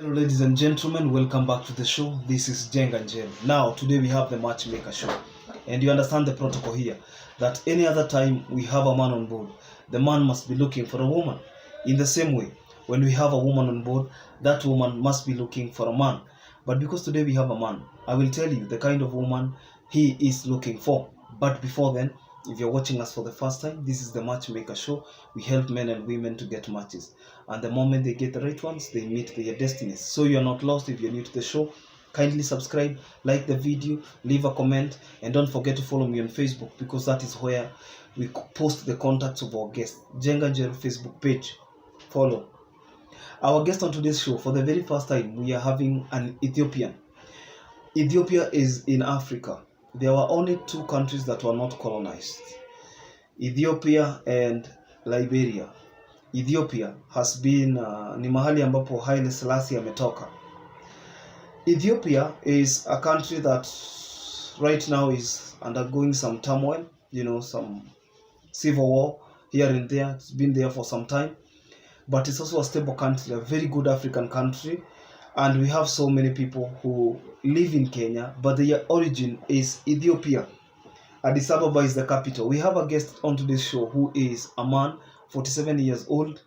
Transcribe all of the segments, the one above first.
Hello, ladies and gentlemen, welcome back to the show. This is Jeng and Jen. Now, today we have the Matchmaker show, and you understand the protocol here that any other time we have a man on board, the man must be looking for a woman. In the same way, when we have a woman on board, that woman must be looking for a man. But because today we have a man, I will tell you the kind of woman he is looking for. But before then, if you're watching us for the first time, this is the Matchmaker show. We help men and women to get matches. And the moment they get the right ones, they meet their destinies. So you're not lost if you're new to the show. Kindly subscribe, like the video, leave a comment, and don't forget to follow me on Facebook because that is where we post the contacts of our guests. Jenga Jel Facebook page. Follow. Our guest on today's show, for the very first time, we are having an Ethiopian. Ethiopia is in Africa. There were only two countries that were not colonized, Ethiopia and Liberia. Ethiopia has been ni mahali ambapo Haile Selassie ametoka. Ethiopia is a country that right now is undergoing some turmoil, some civil war here and there. It's been there for some time, but it's also a stable country, a very good African country. And we have so many people who live in Kenya, but their origin is Ethiopia. Addis Ababa is the capital. We have a guest on today's show who is a man, 47 years old,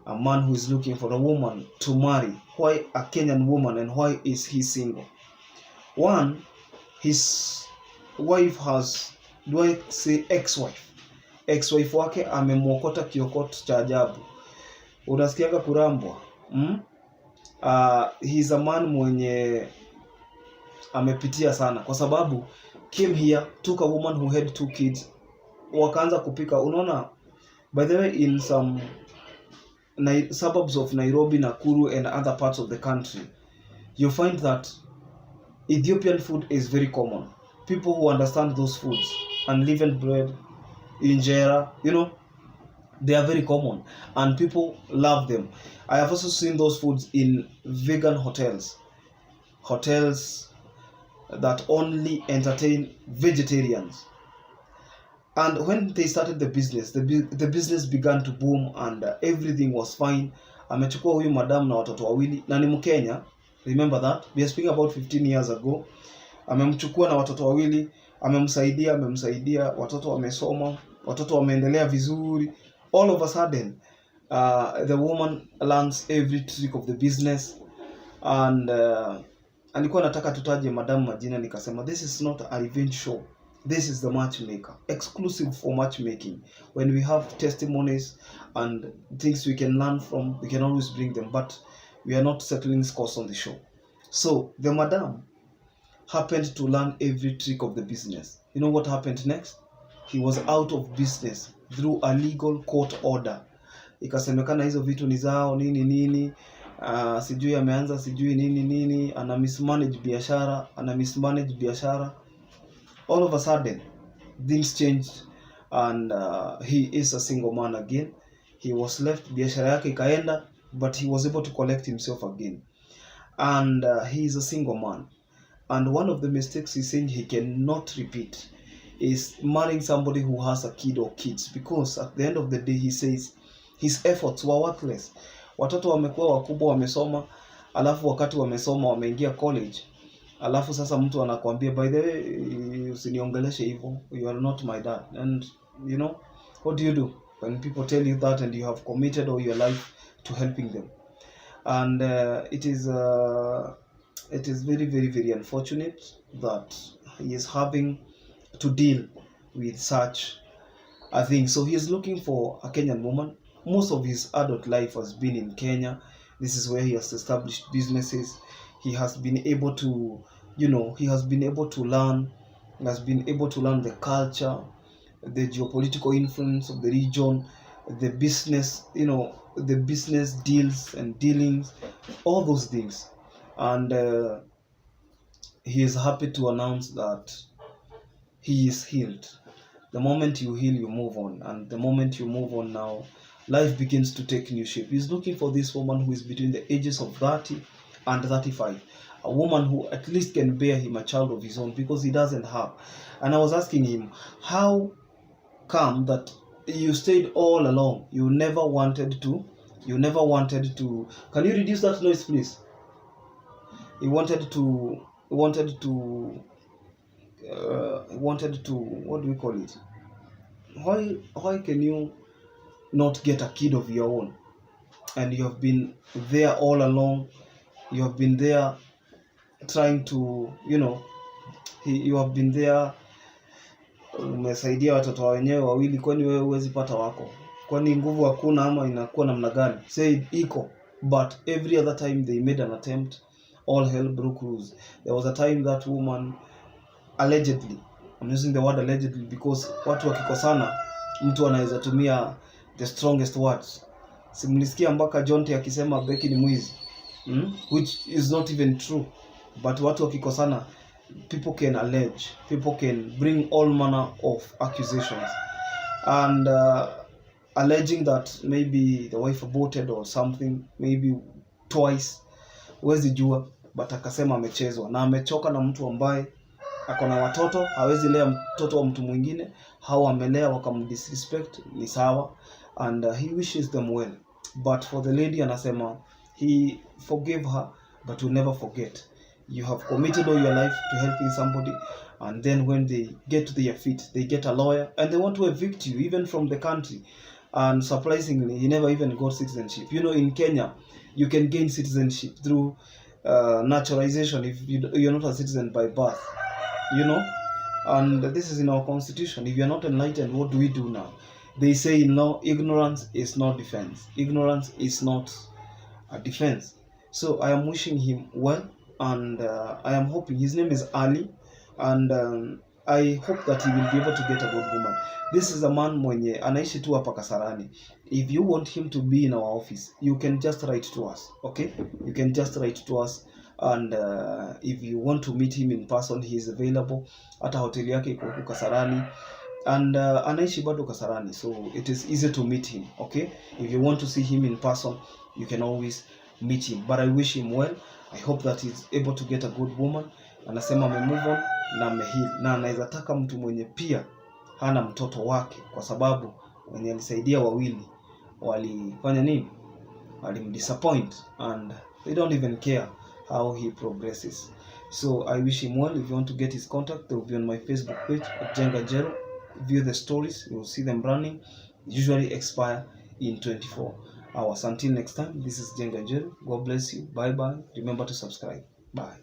a man who is looking for a woman to marry. Why a Kenyan woman and why is he single? One, his wife has, do I say ex-wife? Ex-wife wake amemwokota kiokot cha ajabu. Unasikiaga kurambwa? He's a man mwenye amepitia sana kwa sababu came here, took a woman who had 2 kids, wakaanza kupika. Unaona, by the way, in some suburbs of Nairobi, Nakuru and other parts of the country, you find that Ethiopian food is very common. People who understand those foods, unleavened bread, injera, they are very common and people love them. I have also seen those foods in vegan hotels that only entertain vegetarians. And when they started the business, the business began to boom and everything was fine. Amechukua huyu madam na watoto wawili na ni Mkenya. Remember that? We are speaking about 15 years ago. Amemchukua na watoto wawili, amemsaidia, watoto wamesoma, watoto wameendelea vizuri. All of a sudden, the woman learns every trick of the business, and alikuwa nataka tutaje madam majina, nikasema this is not a revenge show, this is the Matchmaker, exclusive for matchmaking. When we have testimonies and things we can learn from, we can always bring them, but we are not settling scores on the show. So the madam happened to learn every trick of the business. You know what happened next? He was out of business through a legal court order. Ikasemekana hizo vitu ni zao nini, sijui ameanza sijui nini, ana mismanage biashara. All of a sudden things changed and he is a single man again. He was left, biashara yake ikaenda, but he was able to collect himself again. And he is a single man. And one of the mistakes he's saying he cannot repeat is marrying somebody who has a kid or kids, because at the end of the day he says his efforts were worthless. Watoto wamekuwa wakubwa, wamesoma, alafu wakati wamesoma wameingia college, alafu sasa mtu anakuambia by the way usiniongeleshe hivyo, you are not my dad. And what do you do when people tell you that and you have committed all your life to helping them? And it is very, very, very unfortunate that he is having to deal with such a thing. So he is looking for a Kenyan woman. Most of his adult life has been in Kenya. This is where he has established businesses. He has been able to, learn. He has been able to learn the culture, the geopolitical influence of the region, the business, the business deals and dealings, all those things. And he is happy to announce that he is healed. The moment you heal, you move on. And the moment you move on now, life begins to take new shape. He's looking for this woman who is between the ages of 30 and 35. A woman who at least can bear him a child of his own, because he doesn't have. And I was asking him, how come that you stayed all along? You never wanted to. Can you reduce that noise, please? he wanted to what do we call it, why can you not get a kid of your own? And you have been there all along, you have been there trying to, you have been there, umesaidia watoto wenyewe wawili, kwani wewe huwezi pata wako? Kwani nguvu hakuna ama inakuwa namna gani? Say iko, but every other time they made an attempt, all hell broke loose. There was a time that woman allegedly, I'm using the word allegedly because watu wakikosana mtu anaweza tumia the strongest words. Simlisikia mpaka Jonte akisema Becky ni mwizi, which is not even true, but watu wakikosana, people can allege, people can bring all manner of accusations, and alleging that maybe the wife aborted or something, maybe twice, huwezi jua, but akasema amechezwa na amechoka na mtu ambaye akona watoto, hawezi lea mtoto wa mtu mwingine, hao amelea wakamdisrespect, ni sawa, and he wishes them well. But for the lady, anasema he forgave her but will never forget. You have committed all your life to helping somebody, and then when they get to their feet, they get a lawyer and they want to evict you even from the country. And surprisingly, he never even got citizenship. In Kenya, you can gain citizenship through naturalization if you're not a citizen by birth. And this is in our constitution. If you're not enlightened, what do we do now? They say, no, ignorance is not defense. Ignorance is not a defense. So I am wishing him well, and I am hoping, his name is Ali, and I hope that he will be able to get a good woman. This is a man mwenye anaishi tu hapa Kasarani. If you want him to be in our office, you can just write to us, okay? You can just write to us, and if you want to meet him in person, he is available. Hata hoteli yake iko huko Kasarani, and anaishi bado Kasarani, so it is easy to meet him, okay? If you want to see him in person, you can always meet him. But I wish him well. I hope that he's able to get a good woman. Anasema move on na ameheal, na anaweza taka mtu mwenye pia hana mtoto wake, kwa sababu wenye alisaidia wawili walifanya nini? Walimdisappoint, and they don't even care how he progresses. So I wish him well. If you want to get his contact, they will be on my Facebook page at Jenga Jero. View the stories, you will see them running. Usually expire in 24 hours. Until next time, this is Jenga Jero. God bless you. Bye bye. Remember to subscribe. Bye.